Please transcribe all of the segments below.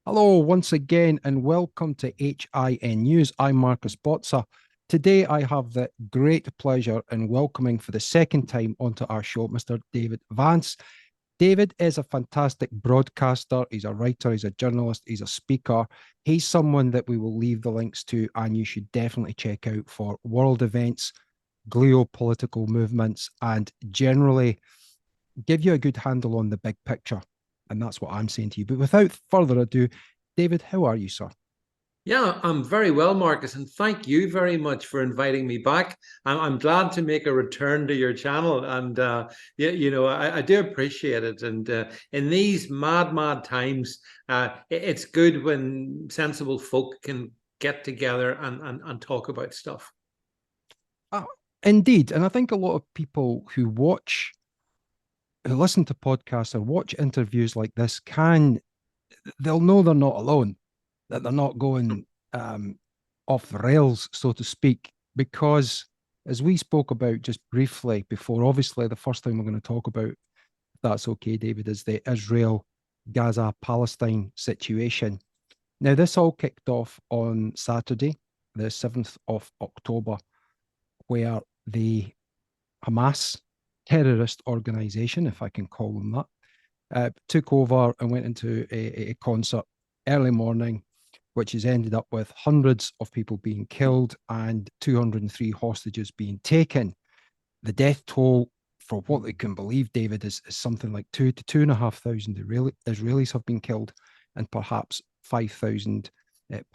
Hello, once again, and welcome to HIN News. I'm Marcus Botzer. Today, I have the great pleasure in welcoming for the second time onto our show Mr. David Vance. David is a fantastic broadcaster. He's a writer, he's a journalist, he's a speaker. He's someone that we will leave the links to, and you should definitely check out for world events, geopolitical movements, and generally give you a good handle on the big picture. And that's what I'm saying to you. But without further ado, David, how are you, sir? Yeah, I'm very well, Marcus, and thank you very much for inviting me back. I'm glad to make a return to your channel, and yeah, I do appreciate it. And in these mad times, it's good when sensible folk can get together and talk about stuff. Uh, Indeed. And I think a lot of people who listen to podcasts or watch interviews like this they'll know they're not alone, that they're not going off the rails, so to speak, because as we spoke about just briefly before, obviously the first thing we're going to talk about, if that's okay, David, is the Israel Gaza Palestine situation. Now, this all kicked off on Saturday, the 7th of October, where the Hamas terrorist organization, if I can call them that, took over and went into a concert early morning, which has ended up with hundreds of people being killed and 203 hostages being taken. The death toll, for what they can believe, David, is something like 2,500 Israelis have been killed, and perhaps 5,000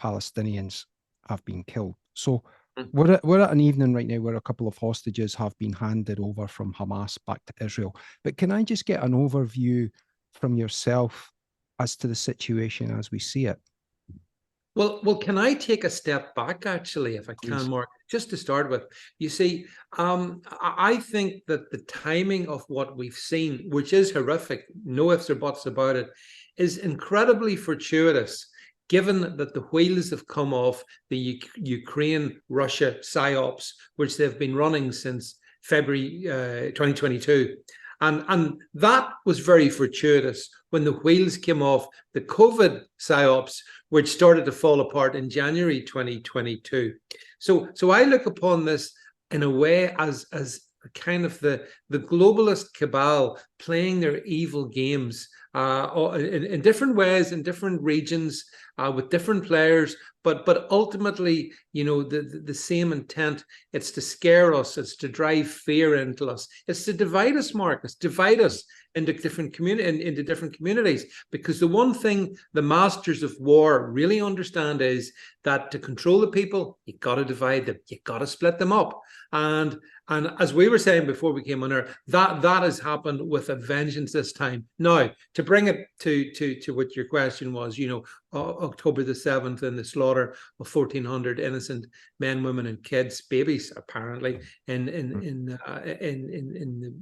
Palestinians have been killed. So we're at an evening right now where a couple of hostages have been handed over from Hamas back to Israel. But can I just get an overview from yourself as to the situation as we see it? Well, can I take a step back, actually, if I can, Please. Mark, just to start with? You see, I think that the timing of what we've seen, which is horrific, no ifs or buts about it, is incredibly fortuitous, given that the wheels have come off the Ukraine-Russia psyops, which they've been running since February 2022. And that was very fortuitous when the wheels came off the COVID psyops, which started to fall apart in January 2022. So I look upon this in a way as kind of the globalist cabal playing their evil games in different ways, in different regions, with different players, but ultimately, the same intent. It's to scare us, it's to drive fear into us, it's to divide us, Marcus, divide us into different communities. Because the one thing the masters of war really understand is that to control the people, you got to divide them, you got to split them up. And as we were saying before we came on air, that has happened with a vengeance this time. Now, to bring it to what your question was, October the 7th and the slaughter of 1,400 innocent men, women, and kids, babies, apparently, in the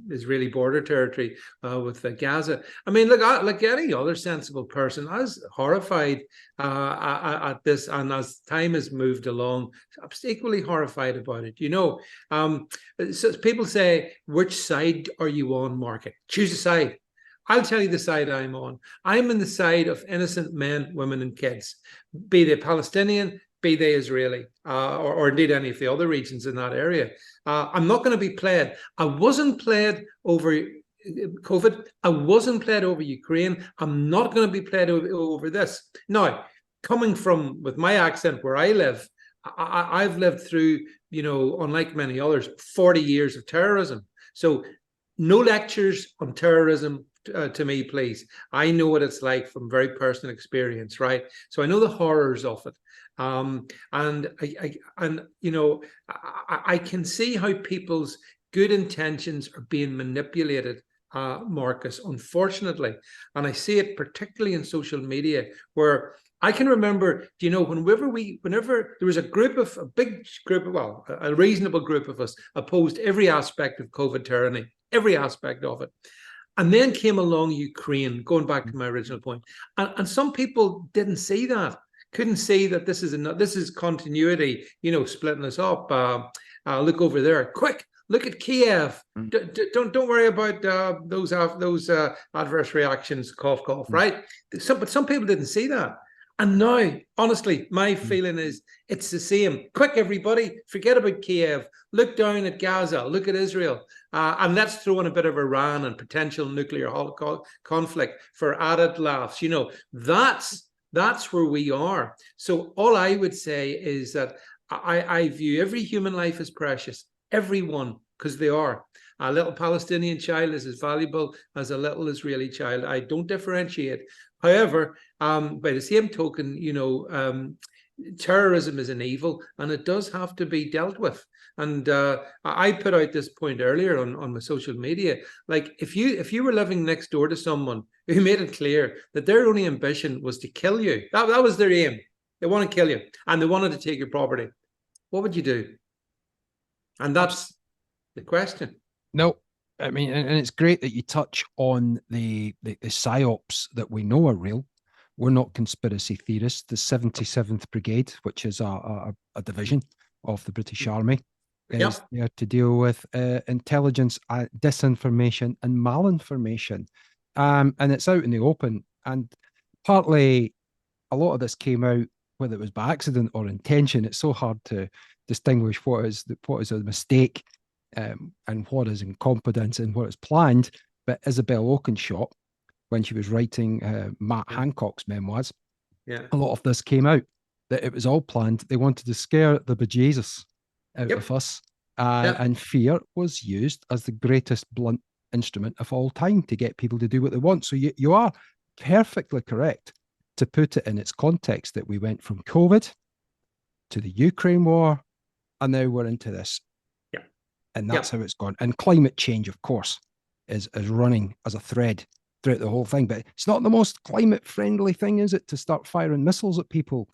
Israeli border territory with Gaza. I mean, look, like any other sensible person, I was horrified at this, and as time has moved along, I'm equally horrified about it. So people say, which side are you on, Market? Choose a side. I'll tell you the side I'm on. I'm on the side of innocent men, women, and kids, be they Palestinian, be they Israeli, or indeed any of the other regions in that area. I'm not going to be played. I wasn't played over COVID. I wasn't played over Ukraine. I'm not going to be played over this. Now, coming from, with my accent where I live, I've lived through, unlike many others, 40 years of terrorism. So no lectures on terrorism to me, please. I know what it's like from very personal experience, right? So I know the horrors of it. And I can see how people's good intentions are being manipulated, Marcus, unfortunately. And I see it particularly in social media, where I can remember, whenever there was a big group of, well, a reasonable group of us opposed every aspect of COVID tyranny, every aspect of it. And then came along Ukraine, going back to my original point. And some people didn't see that, couldn't see that this is continuity, splitting us up. Look over there, quick. Look at Kiev. Don't worry about those adverse reactions. Cough, cough. Right. But some people didn't see that. And now, honestly, my feeling is it's the same. Quick, everybody, forget about Kiev. Look down at Gaza. Look at Israel. And let's throw in a bit of Iran and potential nuclear conflict for added laughs. You know, that's where we are. So all I would say is that I view every human life as precious. Everyone, because they are. A little Palestinian child is as valuable as a little Israeli child. I don't differentiate. However, by the same token, you know, terrorism is an evil, and it does have to be dealt with. And I put out this point earlier on my social media. Like, if you were living next door to someone who made it clear that their only ambition was to kill you, that was their aim. They want to kill you, and they wanted to take your property. What would you do? And that's the question. No, I mean, and it's great that you touch on the psyops that we know are real. We're not conspiracy theorists. The 77th Brigade, which is a division of the British Army, is there to deal with intelligence, disinformation, and malinformation. And it's out in the open. And partly, a lot of this came out, whether it was by accident or intention. It's so hard to distinguish what is a mistake and what is incompetence and what is planned. But Isabel Oakeshott, when she was writing Matt Hancock's memoirs, a lot of this came out, that it was all planned. They wanted to scare the bejesus out of us. And fear was used as the greatest blunt instrument of all time to get people to do what they want. So you are perfectly correct to put it in its context, that we went from COVID to the Ukraine war, and now we're into this. And that's how it's gone. And climate change, of course, is running as a thread throughout the whole thing. But it's not the most climate-friendly thing, is it, to start firing missiles at people?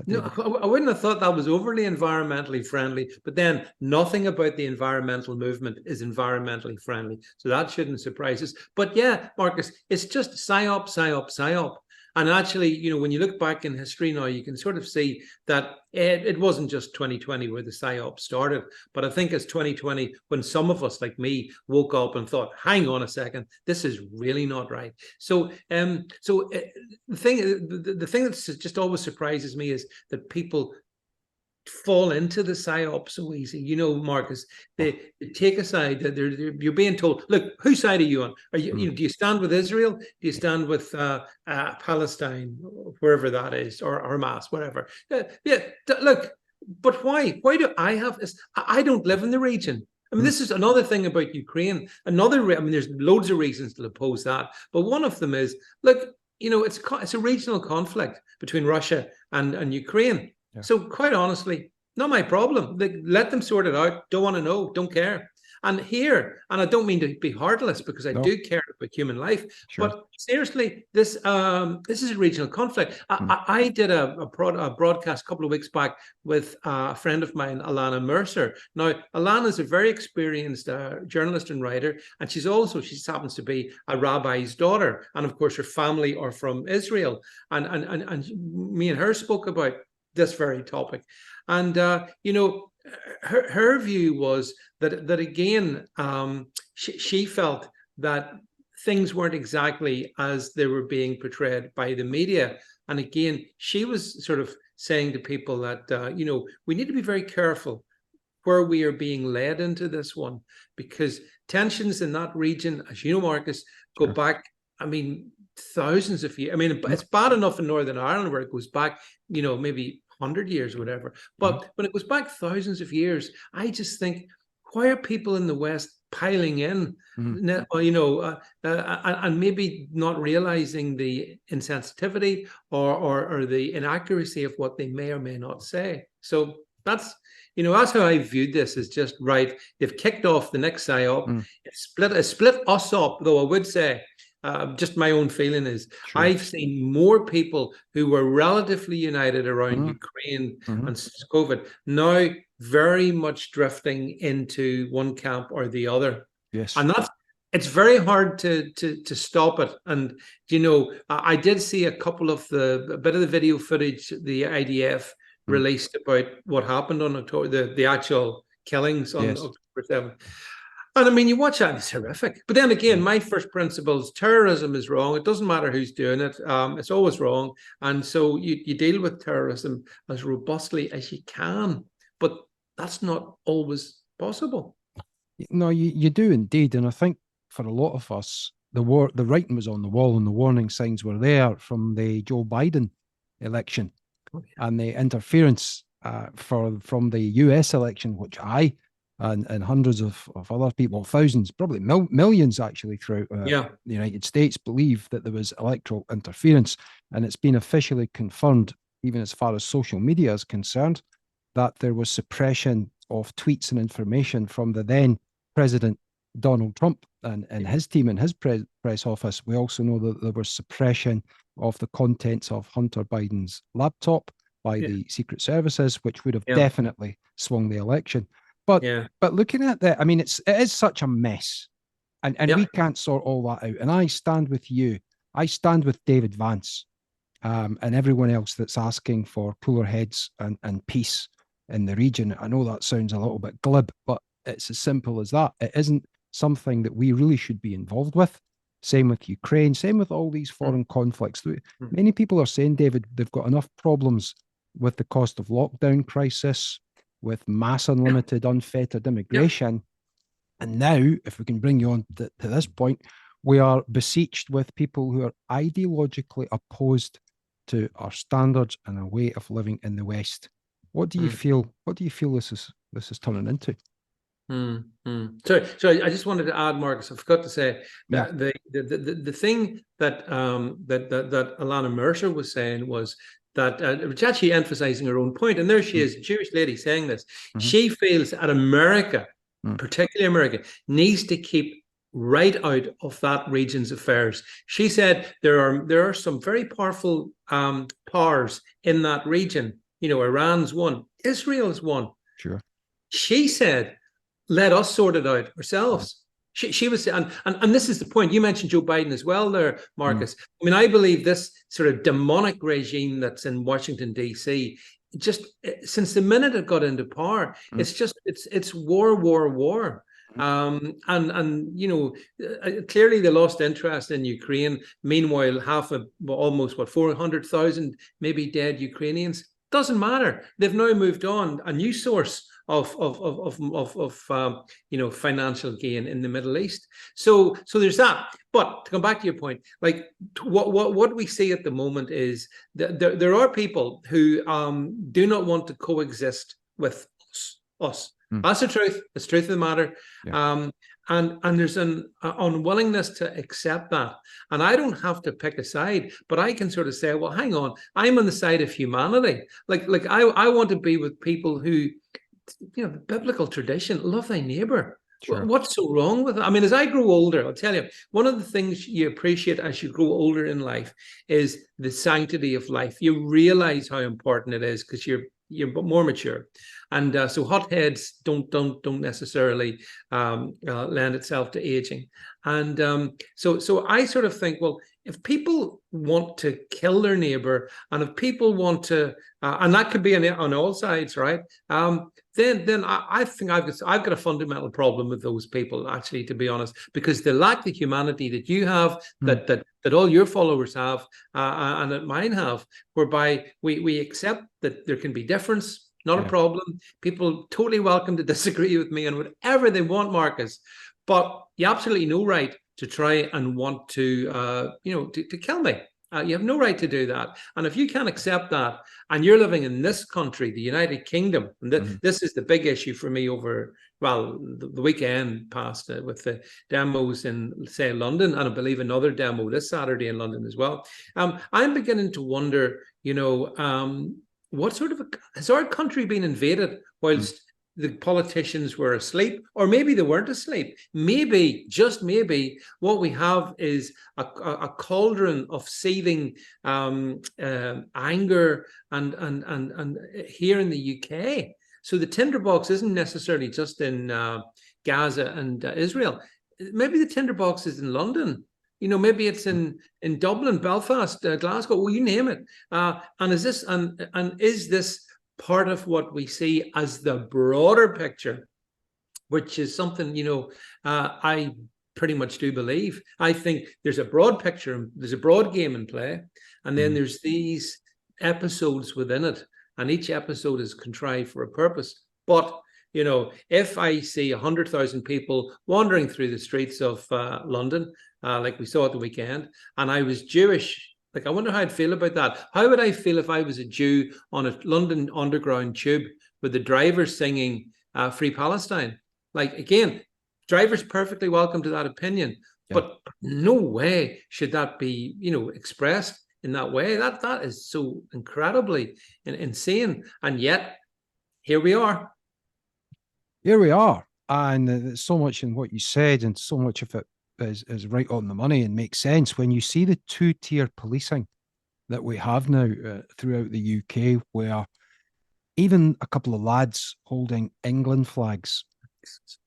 No, I wouldn't have thought that was overly environmentally friendly. But then nothing about the environmental movement is environmentally friendly. So that shouldn't surprise us. But yeah, Marcus, it's just psyop, psyop, psyop. And actually, you know, when you look back in history now, you can sort of see that it wasn't just 2020 where the psyop started, but I think it's 2020 when some of us, like me, woke up and thought, hang on a second, this is really not right. So the thing that just always surprises me is that people fall into the psyop so easy. You know, Marcus, they take a side. You're being told, look, whose side are you on? Are you, you know, do you stand with Israel? Do you stand with Palestine, wherever that is, or Hamas, whatever? Look, but why? Why do I have this? I don't live in the region. I mean, this is another thing about Ukraine. I mean, there's loads of reasons to oppose that, but one of them is, look, you know, it's a regional conflict between Russia and Ukraine. So quite honestly, not my problem. Let them sort it out. Don't want to know. Don't care. And here, and I don't mean to be heartless, because I do care about human life. But seriously, this is a regional conflict. I did a broadcast a couple of weeks back with a friend of mine, Alana Mercer. Now, Alana is a very experienced journalist and writer, and she happens to be a rabbi's daughter, and of course, her family are from Israel. And me and her spoke about this very topic. And you know, her view was that again, she felt that things weren't exactly as they were being portrayed by the media. And again, she was sort of saying to people that you know, we need to be very careful where we are being led into this one, because tensions in that region, as you know, Marcus, go back, I mean, thousands of years. I mean, it's bad enough in Northern Ireland where it goes back, you know, maybe 100 years or whatever. But when it goes back thousands of years, I just think, why are people in the West piling in, you know, and maybe not realizing the insensitivity or the inaccuracy of what they may or may not say? So that's, you know, that's how I viewed this, is just, right, they've kicked off the next psyop. It split us up, though I would say, just my own feeling is, I've seen more people who were relatively united around Ukraine and COVID now very much drifting into one camp or the other. And it's very hard to stop it. And you know, I did see a bit of the video footage the IDF released about what happened on October, the actual killings on October 7th. And I mean, you watch that, and it's horrific. But then again, my first principle is terrorism is wrong. It doesn't matter who's doing it. It's always wrong. And so you deal with terrorism as robustly as you can. But that's not always possible. No, you do indeed. And I think for a lot of us, the writing was on the wall and the warning signs were there from the Joe Biden election and the interference from the US election, which I and hundreds of other people, thousands, probably millions actually throughout the United States, believe that there was electoral interference. And it's been officially confirmed, even as far as social media is concerned, that there was suppression of tweets and information from the then President Donald Trump and his team and his press office. We also know that there was suppression of the contents of Hunter Biden's laptop by the Secret Services, which would have definitely swung the election. But looking at that, I mean, it is such a mess, and we can't sort all that out. And I stand with you. I stand with David Vance and everyone else that's asking for cooler heads and peace in the region. I know that sounds a little bit glib, but it's as simple as that. It isn't something that we really should be involved with. Same with Ukraine, same with all these foreign conflicts. Many people are saying, David, they've got enough problems with the cost of lockdown crisis, with mass unlimited, unfettered immigration. And now, if we can bring you on to this point, we are besieged with people who are ideologically opposed to our standards and our way of living in the West. What do you feel? What do you feel this is turning into? Sorry, I just wanted to add, Marcus. I forgot to say the thing that that Alana Mercer was saying was that which actually emphasizing her own point. And there she is, a Jewish lady saying this. She feels that America, particularly America, needs to keep right out of that region's affairs. She said there are some very powerful powers in that region. You know, Iran's one, Israel's one. Sure. She said, let us sort it out ourselves. She was, and this is the point. You mentioned Joe Biden as well there, Marcus. I mean, I believe this sort of demonic regime that's in Washington, D.C., just since the minute it got into power, it's war. And you know, clearly they lost interest in Ukraine. Meanwhile, almost 400,000 maybe dead Ukrainians. Doesn't matter. They've now moved on. A new source of you know, financial gain in the Middle East. So there's that. But to come back to your point, like what we see at the moment is that there are people who do not want to coexist with us. That's the truth. It's the truth of the matter. And there's an unwillingness to accept that. And I don't have to pick a side, but I can sort of say, well, hang on, I'm on the side of humanity. Like I want to be with people who, you know, the biblical tradition, love thy neighbor. Sure. What's so wrong with it? I mean, as I grow older, I'll tell you, one of the things you appreciate as you grow older in life is the sanctity of life. You realize how important it is because you're more mature, and so hotheads don't necessarily lend itself to aging. And so I sort of think, well, if people want to kill their neighbor, and if people want to, and that could be on all sides, right? Then I think I've got a fundamental problem with those people, actually, to be honest, because they lack the humanity that you have, that all your followers have, and that mine have, whereby we accept that there can be difference, not a problem. People totally welcome to disagree with me on whatever they want, Marcus, but you absolutely no right to try and want to, to kill me. You have no right to do that. And if you can't accept that, and you're living in this country, the United Kingdom, and this is the big issue for me over, well, the weekend past with the demos in, say, London, and I believe another demo this Saturday in London as well. I'm beginning to wonder, what sort of has our country been invaded whilst the politicians were asleep? Or maybe they weren't asleep. Maybe, just maybe, what we have is a cauldron of seething anger and here in the UK. So the tinderbox isn't necessarily just in Gaza and Israel. Maybe the tinderbox is in London. Maybe it's in Dublin, Belfast, Glasgow, well, you name it. And is this part of what we see as the broader picture which is something, I pretty much do believe. I think there's a broad picture, there's a broad game in play, and then there's these episodes within it, and each episode is contrived for a purpose. But if I see 100,000 people wandering through the streets of London, like we saw at the weekend, and I was Jewish, like, I wonder how I'd feel about that. How would I feel if I was a Jew on a London Underground tube with the driver singing Free Palestine? Like, again, driver's perfectly welcome to that opinion, but no way should that be, expressed in that way. That is so incredibly insane. And yet, here we are. Here we are. And there's so much in what you said, and so much of it is right on the money and makes sense. When you see the two-tier policing that we have now throughout the UK, where even a couple of lads holding England flags,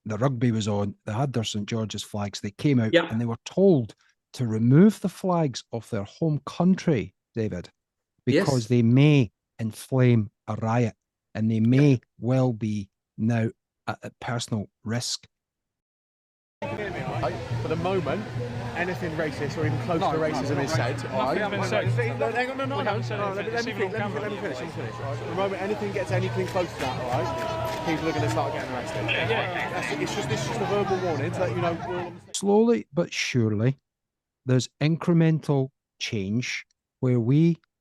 the rugby was on, they had their St. George's flags, they came out and they were told to remove the flags of their home country, David, because they may inflame a riot, and they may well be now at personal risk. For the moment, anything racist or even close to racism is said. Let me finish. For the moment, anything gets anything close to that, all right, people are going to start getting arrested. This is just a verbal warning to let you know. Slowly but surely, there's incremental change where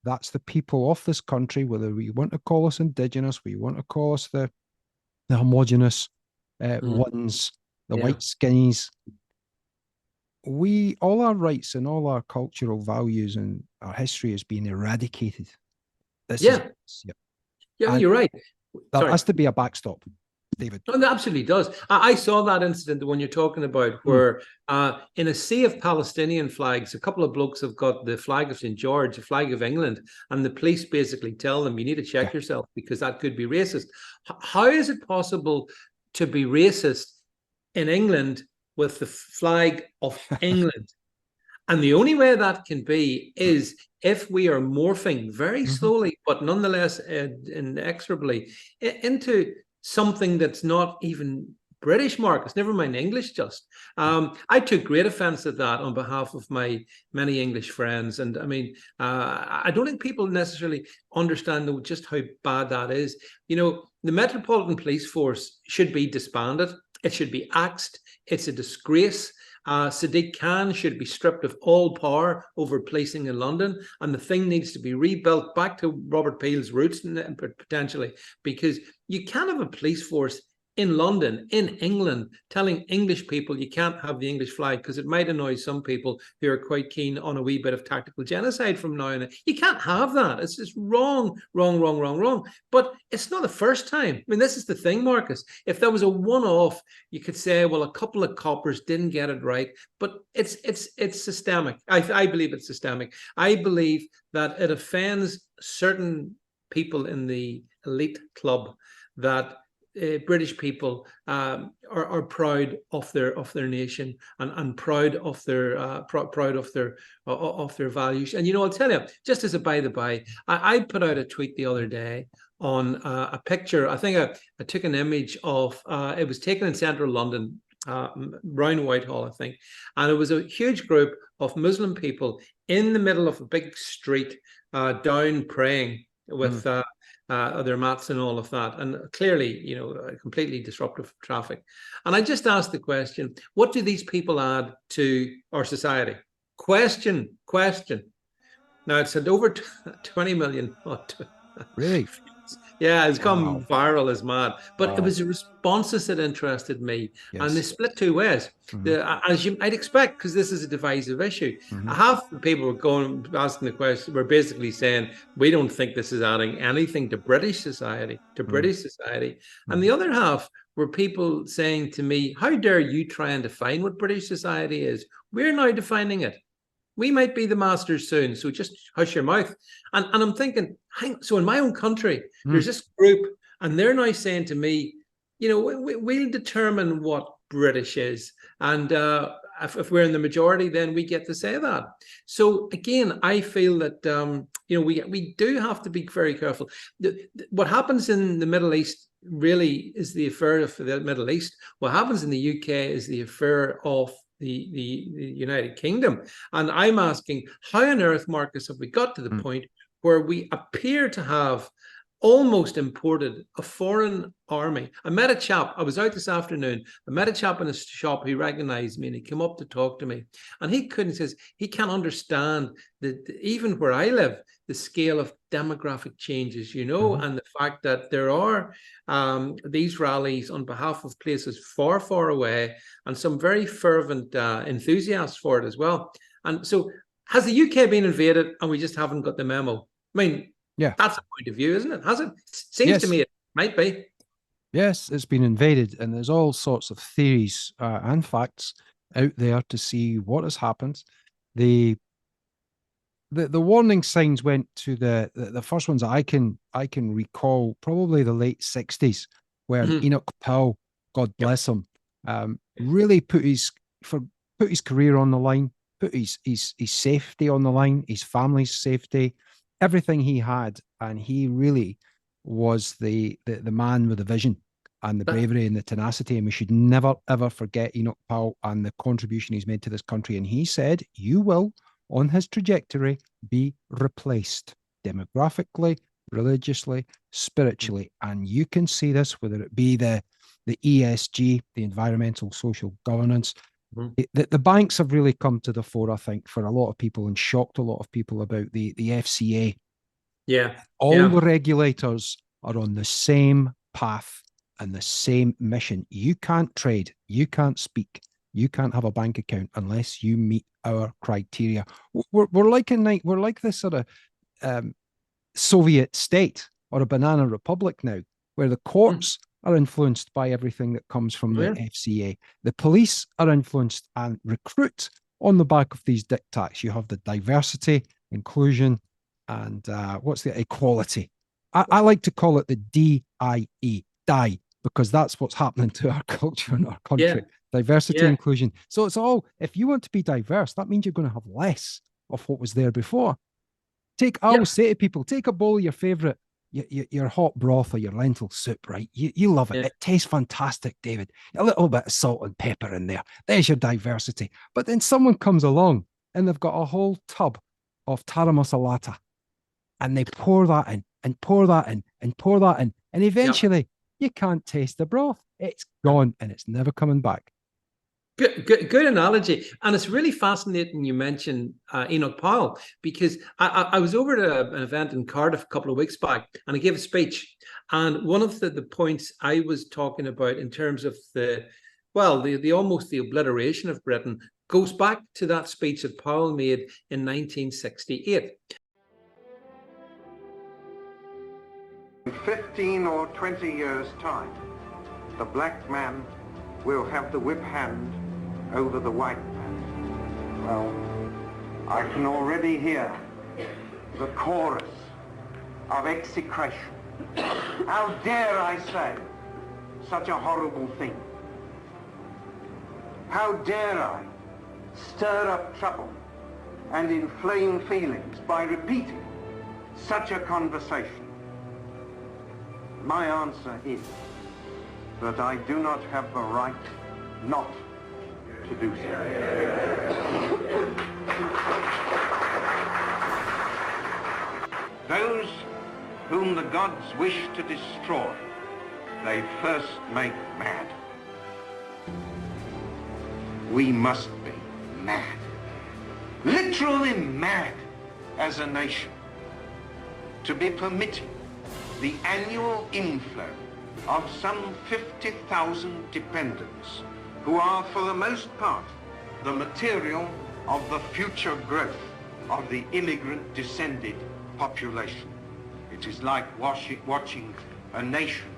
that's the people of this country, whether we want to call us indigenous, we want to call us the homogenous ones, the white skinnies. All our rights and all our cultural values and our history is being eradicated. You're right. There has to be a backstop, David. No, it absolutely does. I saw that incident, the one you're talking about, where in a sea of Palestinian flags, a couple of blokes have got the flag of St. George, the flag of England, and the police basically tell them, you need to check yourself because that could be racist. How is it possible to be racist in England with the flag of England? And the only way that can be is if we are morphing very slowly, but nonetheless inexorably, into something that's not even British, Marcus, never mind English just. I took great offense at that on behalf of my many English friends. And I mean, I don't think people necessarily understand just how bad that is. The Metropolitan Police Force should be disbanded. It should be axed. It's a disgrace. Sadiq Khan should be stripped of all power over policing in London, and the thing needs to be rebuilt back to Robert Peel's roots potentially, because you can't have a police force in London, in England, telling English people you can't have the English flag because it might annoy some people who are quite keen on a wee bit of tactical genocide from now on. You can't have that. It's just wrong. But it's not the first time. I mean, this is the thing, Marcus. If there was a one-off, you could say, well, a couple of coppers didn't get it right, but it's systemic. I believe it's systemic. I believe that it offends certain people in the elite club that British people are proud of their nation and proud of their values. And I'll tell you, just as a by the by, I put out a tweet the other day on a picture. I think I took an image of it was taken in central London, around Whitehall, I think, and it was a huge group of Muslim people in the middle of a big street, down praying with their mats and all of that, and clearly, completely disruptive traffic. And I just asked the question: what do these people add to our society? Question. Now it's had over 20 million. Really? Yeah, it's come viral as mad. But it was the responses that interested me. Yes. And they split two ways. As you might expect, because this is a divisive issue. Half the people were asking the question, were basically saying, we don't think this is adding anything to British society, And the other half were people saying to me, how dare you try and define what British society is? We're now defining it. We might be the masters soon, so just hush your mouth. And I'm thinking, so in my own country, there's this group, and they're now saying to me, we'll determine what British is. And if we're in the majority, then we get to say that. So again, I feel that we do have to be very careful. What happens in the Middle East really is the affair of the Middle East. What happens in the UK is the affair of the United Kingdom. And I'm asking, how on earth, Marcus, have we got to the point where we appear to have almost imported a foreign army? I met a chap, I was out this afternoon, I met a chap in a shop who recognized me, and he came up to talk to me, and he says he can't understand that even where I live, the scale of demographic changes, and the fact that there are these rallies on behalf of places far, far away, and some very fervent enthusiasts for it as well. And so, has the UK been invaded and we just haven't got the memo? I mean, yeah, that's a point of view, isn't it? Has it? Seems to me it might be. Yes, it's been invaded, and there's all sorts of theories and facts out there to see what has happened. The warning signs went to the first ones that I can recall, probably the late 60s, where Enoch Powell, God bless him, really put his career on the line, put his safety on the line, his family's safety, everything he had, and he really was the man with the vision and the bravery and the tenacity. And we should never ever forget Enoch Powell and the contribution he's made to this country. And he said, "You will, on his trajectory, be replaced demographically, religiously, spiritually." And you can see this, whether it be the ESG, the environmental social governance. The banks have really come to the fore, I think, for a lot of people, and shocked a lot of people about the FCA. Yeah. All the regulators are on the same path and the same mission. You can't trade, you can't speak, you can't have a bank account unless you meet our criteria. We're like this sort of Soviet state or a banana republic now, where the courts are influenced by everything that comes from the FCA. The police are influenced and recruit on the back of these diktats. You have the diversity, inclusion, and what's the equality? I like to call it the DIE, die, because that's what's happening to our culture and our country. Diversity, inclusion. So it's all, if you want to be diverse, that means you're going to have less of what was there before. I always say to people, take a bowl of your favorite, your hot broth or your lentil soup, right? You love it. It tastes fantastic, David. A little bit of salt and pepper in there. There's your diversity. But then someone comes along and they've got a whole tub of tara masalata, and they pour that in and pour that in and pour that in. And eventually you can't taste the broth. It's gone and it's never coming back. Good analogy. And it's really fascinating you mentioned Enoch Powell, because I was over at an event in Cardiff a couple of weeks back, and I gave a speech. And one of the points I was talking about in terms of the almost the obliteration of Britain goes back to that speech that Powell made in 1968. In 15 or 20 years' time, the black man will have the whip hand over the white man. Well, I can already hear the chorus of execration. How dare I say such a horrible thing? How dare I stir up trouble and inflame feelings by repeating such a conversation? My answer is that I do not have the right not to do so. Those whom the gods wish to destroy, they first make mad. We must be mad, literally mad as a nation, to be permitting the annual inflow of some 50,000 dependents who are, for the most part, the material of the future growth of the immigrant-descended population. It is like watching a nation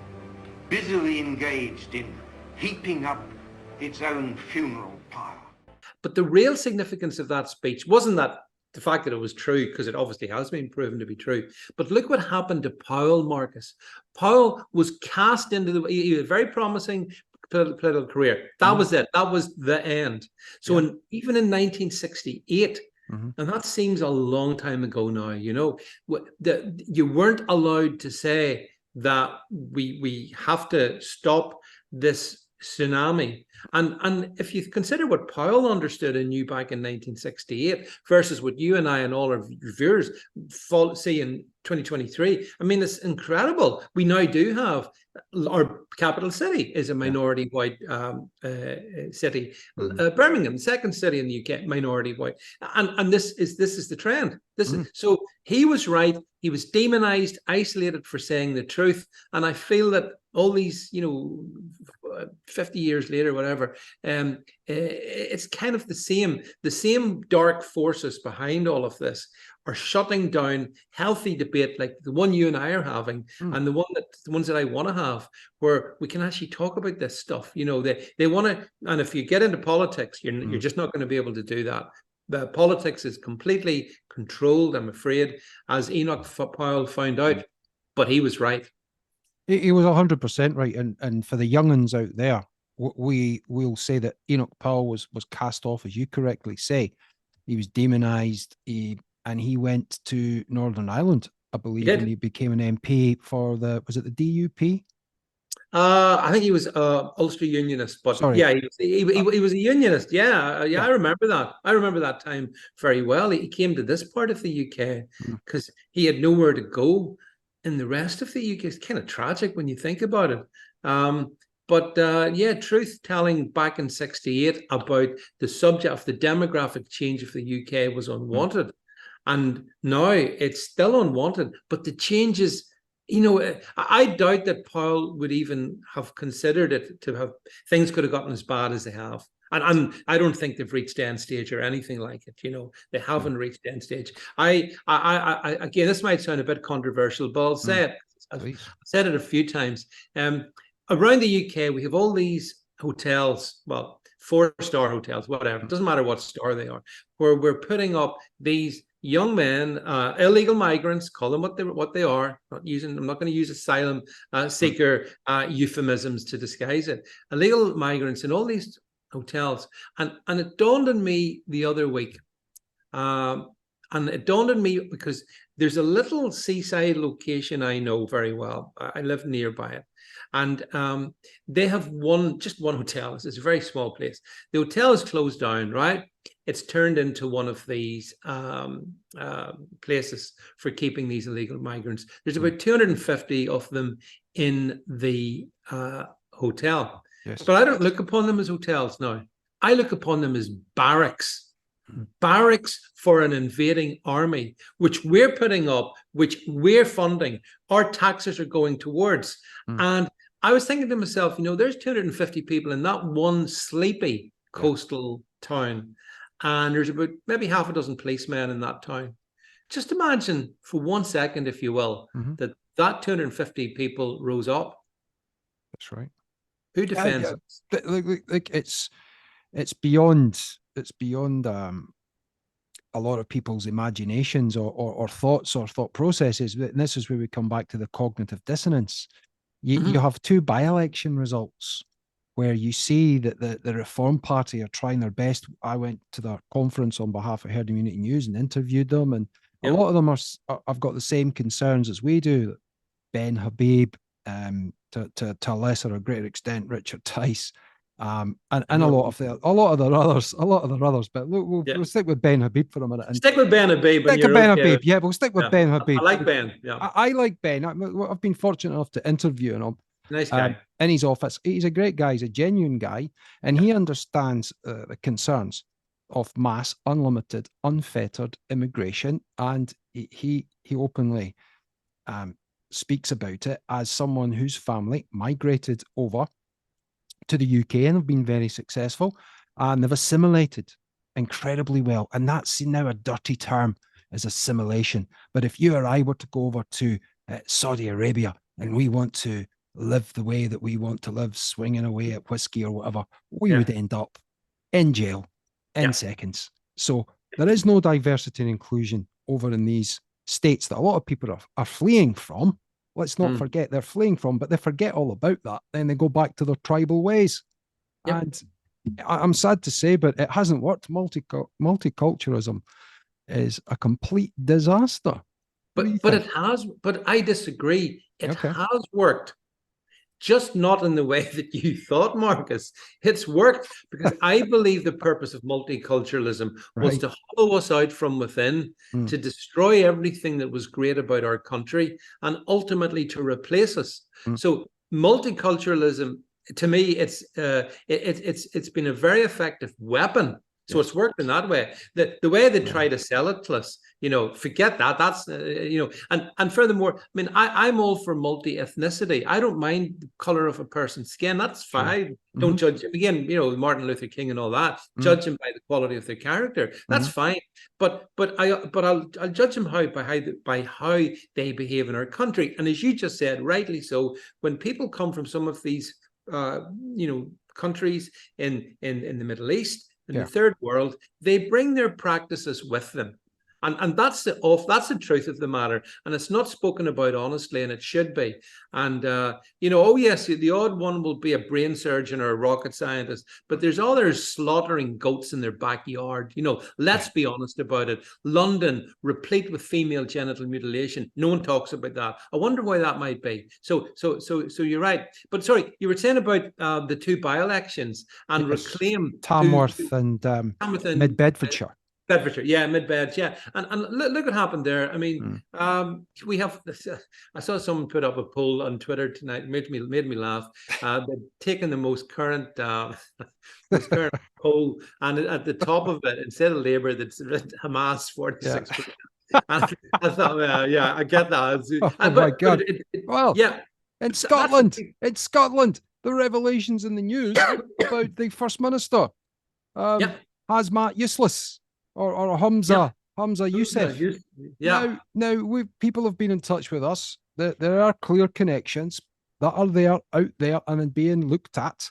busily engaged in heaping up its own funeral pyre. But the real significance of that speech wasn't that the fact that it was true, because it obviously has been proven to be true. But look what happened to Powell, Marcus. Powell was cast into he was very promising, political career. That was it. That was the end. So even in 1968, and that seems a long time ago now, you know, you weren't allowed to say that we have to stop this tsunami. And if you consider what Powell understood and knew back in 1968 versus what you and I and all our viewers see in 2023, I mean, it's incredible. We now do have our capital city is a minority white city. Birmingham, second city in the UK, minority white, and this is the trend. So he was right. He was demonized, isolated for saying the truth, and I feel that all these, 50 years later, whatever, it's kind of the same dark forces behind all of this are shutting down healthy debate like the one you and I are having, and the ones that I want to have, where we can actually talk about this stuff. You know, they want to, and if you get into politics, you're just not going to be able to do that. The politics is completely controlled, I'm afraid, as Enoch Powell found out, but he was right. He was 100% right, and for the younguns out there, we will say that Enoch Powell was cast off, as you correctly say. He was demonized. And he went to Northern Ireland, I believe, and he became an MP for was it the DUP? I think he was Ulster Unionist, but sorry. Yeah, he was a Unionist. Yeah, I remember that. I remember that time very well. He came to this part of the UK because he had nowhere to go in the rest of the UK. It's kind of tragic when you think about it. But truth telling back in 68 about the subject of the demographic change of the UK was unwanted. And now it's still unwanted, but the changes, I doubt that Powell would even have considered it to have things could have gotten as bad as they have. And I don't think they've reached end stage or anything like it. They haven't reached end stage. I again, this might sound a bit controversial, but I'll say it. I've said it a few times. Around the UK, we have all these hotels, well, 4-star hotels, whatever. It doesn't matter what star they are, where we're putting up these young men, illegal migrants, call them what they are. I'm not going to use asylum seeker euphemisms to disguise it. Illegal migrants in all these hotels, and it dawned on me the other week, and it dawned on me because there's a little seaside location I know very well. I live nearby it, and they have just one hotel. It's a very small place. The hotel is closed down, right? It's turned into one of these places for keeping these illegal migrants. There's about 250 of them in the hotel. Yes. But I don't look upon them as hotels now. I look upon them as barracks. Barracks for an invading army, which we're putting up, which we're funding. Our taxes are going towards. And I was thinking to myself, there's 250 people in that one sleepy coastal town. And there's about maybe half a dozen policemen in that town. Just imagine for 1 second, if you will, that 250 people rose up. That's right. Who defends it? Like it's beyond a lot of people's imaginations or thoughts or thought processes. And this is where we come back to the cognitive dissonance. You have 2 by-election results where you see that the Reform Party are trying their best. I went to their conference on behalf of Herd Immunity News and interviewed them, and a lot of them have got the same concerns as we do. Ben Habib, to a lesser or greater extent, Richard Tice, and a lot of their others. But we'll stick with Ben Habib for a minute. Stick with Ben Habib. Yeah, we'll stick with Ben Habib. I like Ben. Yeah, I like Ben. I've been fortunate enough to interview him. Nice guy. In his office. He's a great guy. He's a genuine guy, and he understands the concerns of mass, unlimited, unfettered immigration, and he openly speaks about it as someone whose family migrated over to the UK and have been very successful, and they've assimilated incredibly well. And that's now a dirty term, as assimilation. But if you or I were to go over to Saudi Arabia and we want to live the way that we want to live, swinging away at whiskey or whatever, we would end up in jail in seconds. So there is no diversity and inclusion over in these states that a lot of people are fleeing from, let's not forget they're fleeing from, but they forget all about that. Then they go back to their tribal ways. Yep. And I'm sad to say, but it hasn't worked. Multiculturalism is a complete disaster. But it has. But I disagree. It Okay. has worked, just not in the way that you thought, Marcus. It's worked because I believe the purpose of multiculturalism was Right. to hollow us out from within, to destroy everything that was great about our country, and ultimately to replace us. So multiculturalism, to me, it's been a very effective weapon. So it's worked in that way. The way they try to sell it to us, forget that. That's and furthermore, I mean, I'm all for multi-ethnicity. I don't mind the color of a person's skin. That's fine. Don't judge them. Again, Martin Luther King and all that. Judge them by the quality of their character. That's fine. But I'll judge them by how they behave in our country. And as you just said, rightly so, when people come from some of these countries in the Middle East, in the third world, they bring their practices with them. And that's the truth of the matter. And it's not spoken about honestly, and it should be. And, oh, yes, the odd one will be a brain surgeon or a rocket scientist, but there's others slaughtering goats in their backyard. Let's be honest about it. London, replete with female genital mutilation. No one talks about that. I wonder why that might be. So you're right. But sorry, you were saying about the two by-elections and reclaim Tamworth and Mid-Bedfordshire. Bedfordshire, yeah, Mid-Bed, yeah, and look what happened there. I mean, we have. I saw someone put up a poll on Twitter tonight, made me laugh. They've taken the most current poll, and at the top of it, instead of Labour, that's Hamas 46%. And I thought, I get that. My God! Yeah, in Scotland, the revelations in the news about the First Minister, hazmat useless. Or Hamza Youssef. Yeah. Now people have been in touch with us. There are clear connections that are out there and being looked at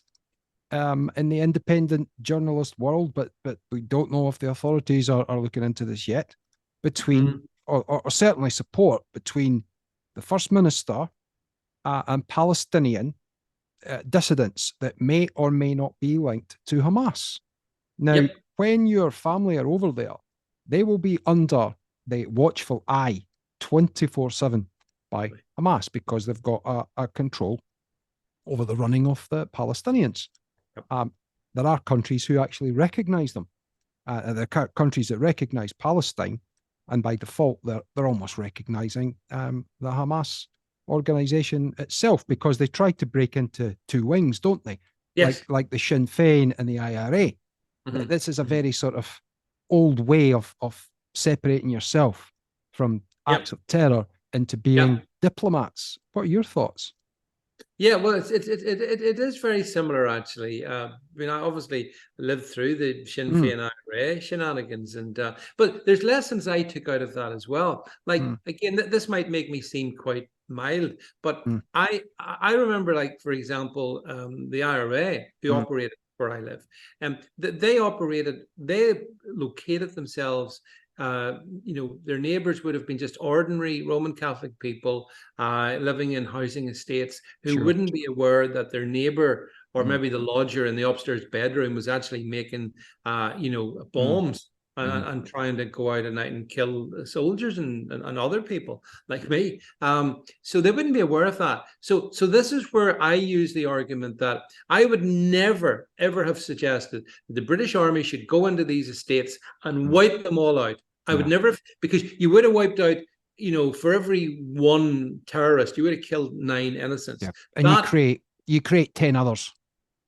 in the independent journalist world, but we don't know if the authorities are looking into this yet. Between or certainly support between the First Minister and Palestinian dissidents that may or may not be linked to Hamas. Now, when your family are over there, they will be under the watchful eye 24/7 by Hamas because they've got a control over the running of the Palestinians. There are countries who actually recognize them. There are countries that recognize Palestine, and by default, they're almost recognizing the Hamas organization itself because they try to break into two wings, don't they? Yes. Like the Sinn Féin and the IRA. This is a very sort of old way of separating yourself from acts of terror into being diplomats. What are your thoughts? Yeah, well, it is very similar, actually. I mean, I obviously lived through the Sinn Féin IRA shenanigans, but there's lessons I took out of that as well. Like, again, this might make me seem quite mild, but I remember, like, for example, the IRA, who operated where I live, they located themselves. Their neighbors would have been just ordinary Roman Catholic people living in housing estates who wouldn't be aware that their neighbor or maybe the lodger in the upstairs bedroom was actually making, bombs and trying to go out at night and kill soldiers and other people like me. So they wouldn't be aware of that. So this is where I use the argument that I would never, ever have suggested that the British Army should go into these estates and wipe them all out. I would never, because you would have wiped out, for every one terrorist, you would have killed 9 innocents. Yeah. And you create 10 others.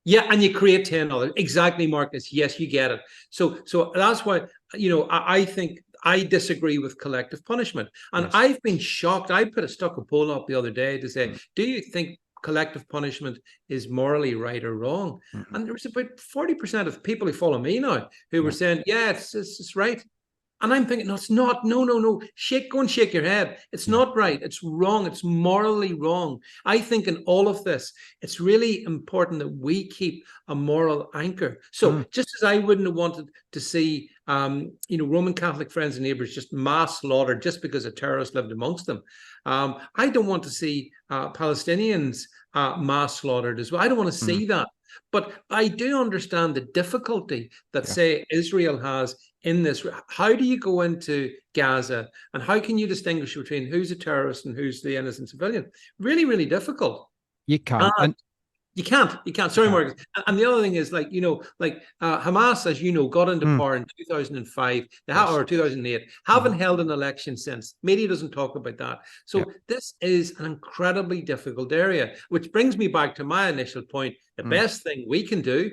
Yeah, and you create 10 others. Exactly, Marcus. Yes, you get it. So that's why, I think I disagree with collective punishment. And I've been shocked. I stuck a poll up the other day to say, do you think collective punishment is morally right or wrong? And there was about 40% of people who follow me now who were saying, yeah, it's right. And I'm thinking, no, it's not. No, no, no. Go and shake your head. It's not right. It's wrong. It's morally wrong. I think in all of this, it's really important that we keep a moral anchor. So just as I wouldn't have wanted to see, Roman Catholic friends and neighbors just mass slaughtered just because a terrorist lived amongst them, I don't want to see Palestinians mass slaughtered as well. I don't want to see that. But I do understand the difficulty that, say, Israel has in this. How do you go into Gaza and how can you distinguish between who's a terrorist and who's the innocent civilian? Really, really difficult. You can't. You can't. Sorry, Marcus. And the other thing is, Hamas, as you know, got into power in 2005 or 2008. Haven't held an election since. Media doesn't talk about that. So this is an incredibly difficult area, which brings me back to my initial point. The best thing we can do,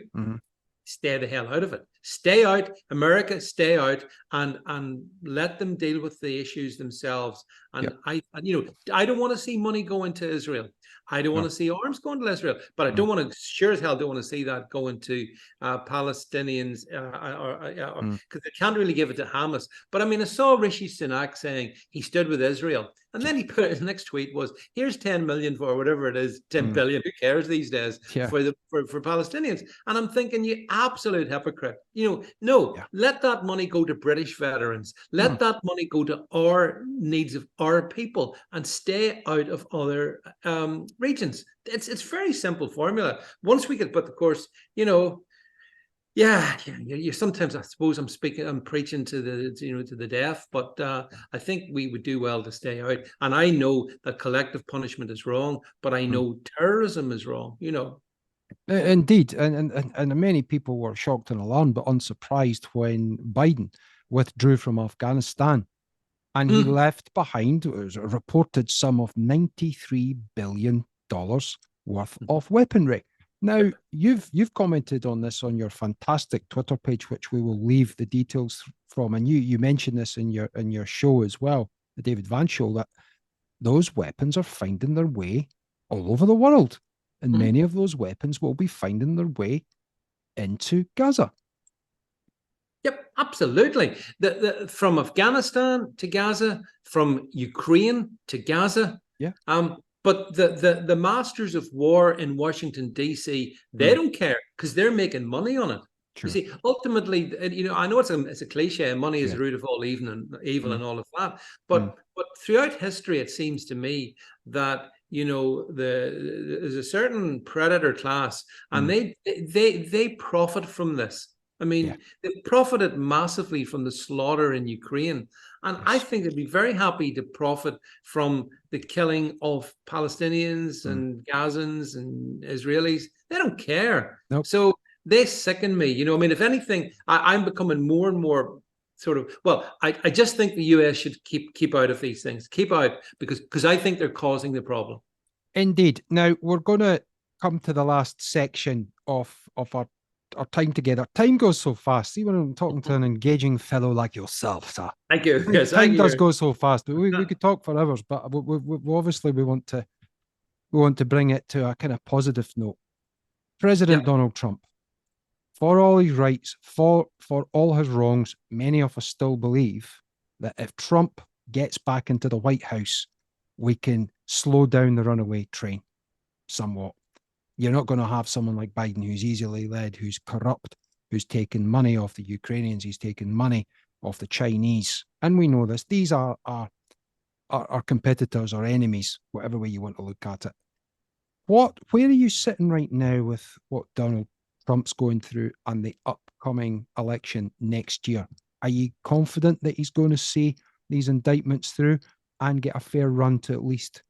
stay the hell out of it. Stay out, America, stay out, and let them deal with the issues themselves. And I don't want to see money go into Israel. I don't want to see arms going to Israel, but I don't want to, sure as hell, don't want to see that going to Palestinians, because they can't really give it to Hamas. But I mean, I saw Rishi Sunak saying he stood with Israel, and then he put his next tweet was, "Here's 10 million for whatever it is, 10 billion. Who cares these days for Palestinians?" And I'm thinking, you absolute hypocrite. Let that money go to British veterans. Let that money go to our needs of our people, and stay out of other regions. It's very simple formula. Once we get, but of course, you sometimes, I suppose I'm preaching to the deaf, but I think we would do well to stay out. And I know that collective punishment is wrong, but I know terrorism is wrong. Indeed, and many people were shocked and alarmed, but unsurprised when Biden withdrew from Afghanistan, and he left behind, it was a reported sum of $93 billion worth of weaponry. Now, you've commented on this on your fantastic Twitter page, which we will leave the details from, and you mentioned this in your show as well, the David Vance show, that those weapons are finding their way all over the world. And many of those weapons will be finding their way into Gaza. Yep, absolutely. From Afghanistan to Gaza, from Ukraine to Gaza. Yeah. But the masters of war in Washington, D.C., they don't care because they're making money on it. True. You see, ultimately, I know it's a cliche, money is the root of all evil and all of that. But throughout history, it seems to me that there's a certain predator class, and they profit from this. I mean, they've profited massively from the slaughter in Ukraine, and I think they'd be very happy to profit from the killing of Palestinians and Gazans and Israelis. They don't care. Nope. So they sicken me. If anything, I'm becoming more and more I just think the US should keep out of these things. Keep out, because I think they're causing the problem. Indeed. Now, we're going to come to the last section of our time together. Time goes so fast. See, when I'm talking to an engaging fellow like yourself, sir. Thank you. Yes, time does go so fast. We could talk for hours, but we obviously we want to bring it to a kind of positive note. President Donald Trump, for all his rights, for all his wrongs, many of us still believe that if Trump gets back into the White House, we can slow down the runaway train somewhat. You're not going to have someone like Biden who's easily led, who's corrupt, who's taken money off the Ukrainians, he's taken money off the Chinese. And we know this. These are our competitors or enemies, whatever way you want to look at it. Where are you sitting right now with what Donald Trump's going through and the upcoming election next year? Are you confident that he's going to see these indictments through and get a fair run to at least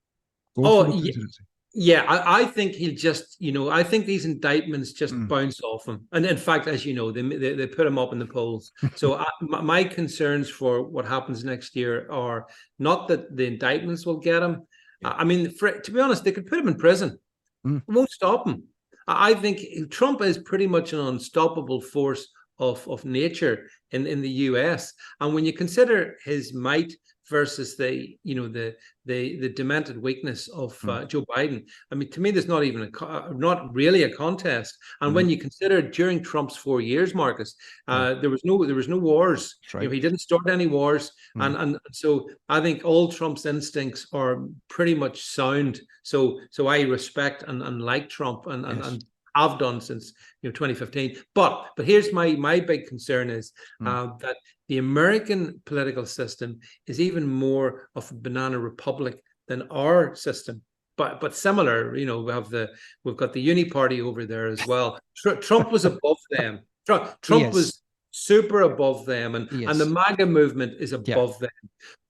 go for the presidency? Yeah, I think he'll just, I think these indictments just bounce off him. And in fact, as you know, they put him up in the polls. So my concerns for what happens next year are not that the indictments will get him. I mean, to be honest, they could put him in prison. It won't stop him. I think Trump is pretty much an unstoppable force of nature in the US. And when you consider his might versus the demented weakness of Joe Biden. I mean, to me, there's not even not really a contest. And when you consider during Trump's 4 years, Marcus, there was no wars. Right. He didn't start any wars, and so I think all Trump's instincts are pretty much sound. So I respect and like Trump and have done since 2015. But here's my big concern is that the American political system is even more of a banana republic than our system. But similar, we've got the Uni Party over there as well. Trump was above them. Trump was super above them, and the MAGA movement is above them.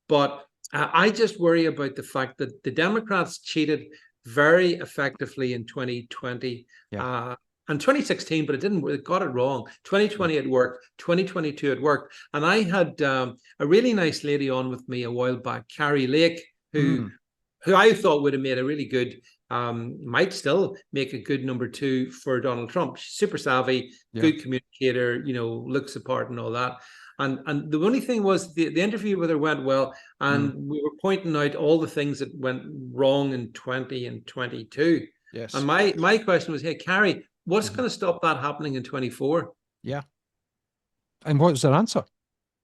But I just worry about the fact that the Democrats cheated very effectively in 2020 and 2016, but it got it wrong. 2020 it worked, 2022 it worked. And I had a really nice lady on with me a while back, Carrie Lake, who I thought would have made a really good, might still make a good number 2 for Donald Trump. She's super savvy, good communicator, looks the part and all that. And the only thing was the interview with her went well, and we were pointing out all the things that went wrong in 20 and 22. Yes. And my question was, hey, Carrie, what's going to stop that happening in 24? Yeah. And what was her answer?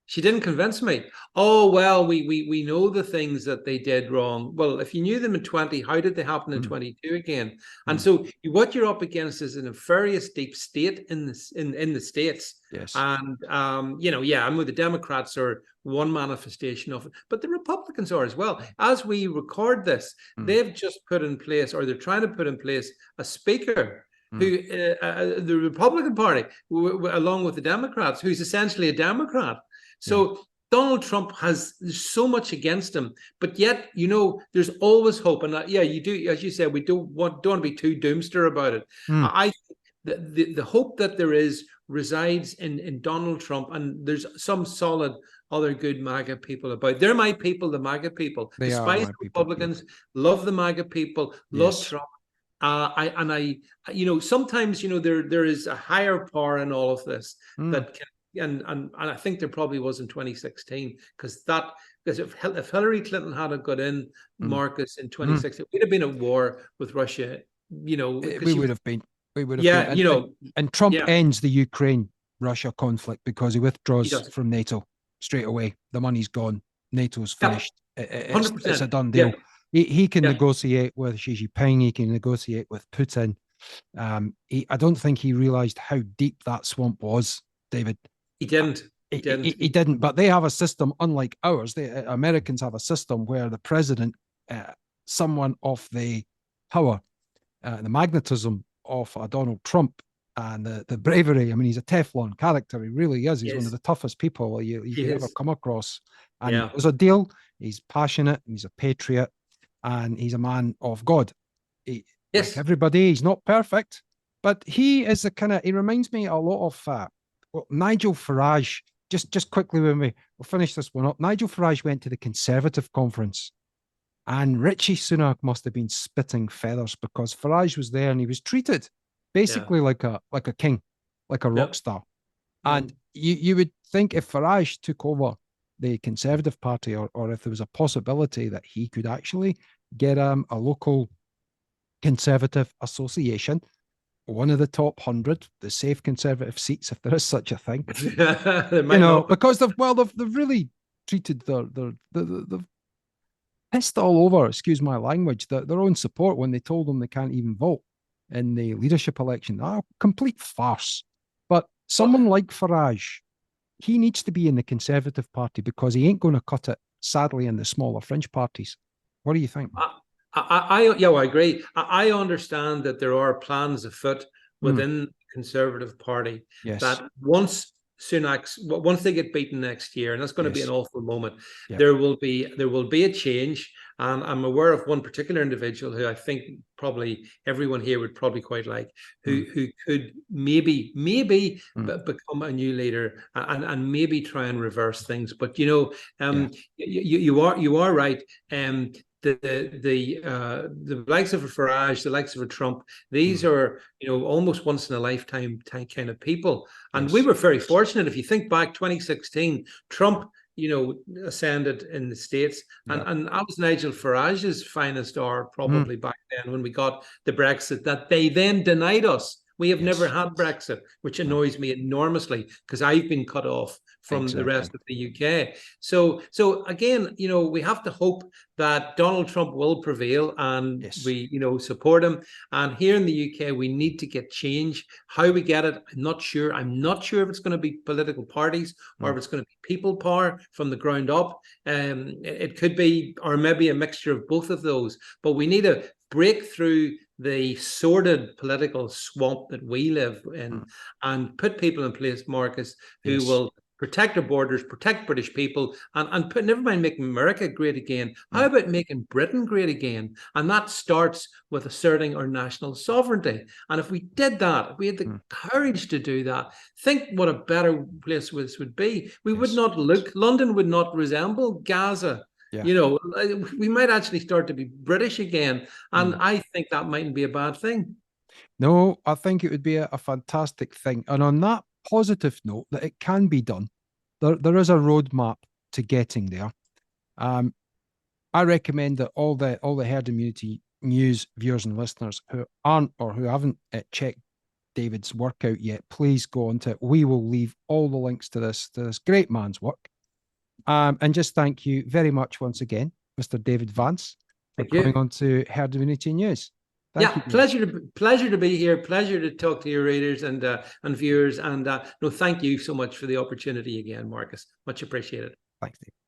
She didn't convince me. Oh, well, we know the things that they did wrong. Well, if you knew them in 20, how did they happen in 22 again? And so what you're up against is a nefarious deep state in the States. Yes. And, I'm with the Democrats are one manifestation of it, but the Republicans are as well. As we record this, they've just put in place, or they're trying to put in place, a speaker who the Republican Party, along with the Democrats, who's essentially a Democrat. So Donald Trump has so much against him, but yet, there's always hope. And you do, as you said, we don't want to be too doomster about it. I think the hope that there is resides in Donald Trump, and there's some solid other good MAGA people about. They're my people, the MAGA people. Despite Republicans, love the MAGA people, love Trump. Sometimes there is a higher power in all of this that can. And I think there probably was in 2016, because if Hillary Clinton had got in, Marcus, in 2016, we'd have been at war with Russia. We would have been. And Trump ends the Ukraine-Russia conflict because he withdraws from NATO straight away. The money's gone. NATO's finished. It's a done deal. He can negotiate with Xi Jinping. He can negotiate with Putin. I don't think he realized how deep that swamp was, David. He didn't. He didn't. But they have a system unlike ours. The Americans have a system where the president, someone of the power, the magnetism of Donald Trump, and the bravery. I mean, he's a Teflon character. He really is. He's one of the toughest people you could ever come across. And it was a deal. He's passionate. he's a patriot. And he's a man of God. Like everybody, he's not perfect. But he is he reminds me a lot of Nigel Farage. Just quickly, we'll finish this one up. Nigel Farage went to the Conservative conference, and Richie Sunak must have been spitting feathers, because Farage was there and he was treated basically like a king, like a rock star. And you would think if Farage took over the Conservative Party, or if there was a possibility that he could actually get a local Conservative association, one of the top 100, the safe Conservative seats, if there is such a thing, because they've really treated they've pissed all over, excuse my language, their own support when they told them they can't even vote in the leadership election. Complete farce. But someone like Farage, he needs to be in the Conservative Party, because he ain't going to cut it, sadly, in the smaller fringe parties. What do you think? I agree. I understand that there are plans afoot within the Conservative Party that once they get beaten next year, and that's going to be an awful moment, there will be a change. And I'm aware of one particular individual who I think probably everyone here would probably quite like, who could maybe become a new leader and maybe try and reverse things. But you are right. The likes of a Farage, the likes of a Trump, these are almost once in a lifetime kind of people. And we were very fortunate. If you think back, 2016, Trump ascended in the States. Yeah. And that was Nigel Farage's finest hour probably back then when we got the Brexit that they then denied us. We have never had Brexit, which annoys me enormously because I've been cut off from the rest of the UK. So again, we have to hope that Donald Trump will prevail and we, support him. And here in the UK, we need to get change. How we get it, I'm not sure. I'm not sure if it's going to be political parties or if it's going to be people power from the ground up. It could be, or maybe a mixture of both of those. But we need to break through the sordid political swamp that we live in and put people in place, Marcus, who will protect our borders, protect British people, and put, never mind making America great again. How about making Britain great again? And that starts with asserting our national sovereignty. And if we did that, if we had the courage to do that, think what a better place this would be. We would not look, London would not resemble Gaza. Yeah. We might actually start to be British again. And I think that mightn't be a bad thing. No, I think it would be a fantastic thing. And on that positive note, that it can be done, there is a roadmap to getting there. I recommend that all the Herd Immunity News viewers and listeners who aren't or who haven't checked David's work out yet, please go on to it. We will leave all the links to this great man's work. And just thank you very much once again, Mr. David Vance, for coming on to Herd Immunity News. Thank you, pleasure to be here. Pleasure to talk to your readers and viewers. And thank you so much for the opportunity again, Marcus. Much appreciated. Thanks, Dave.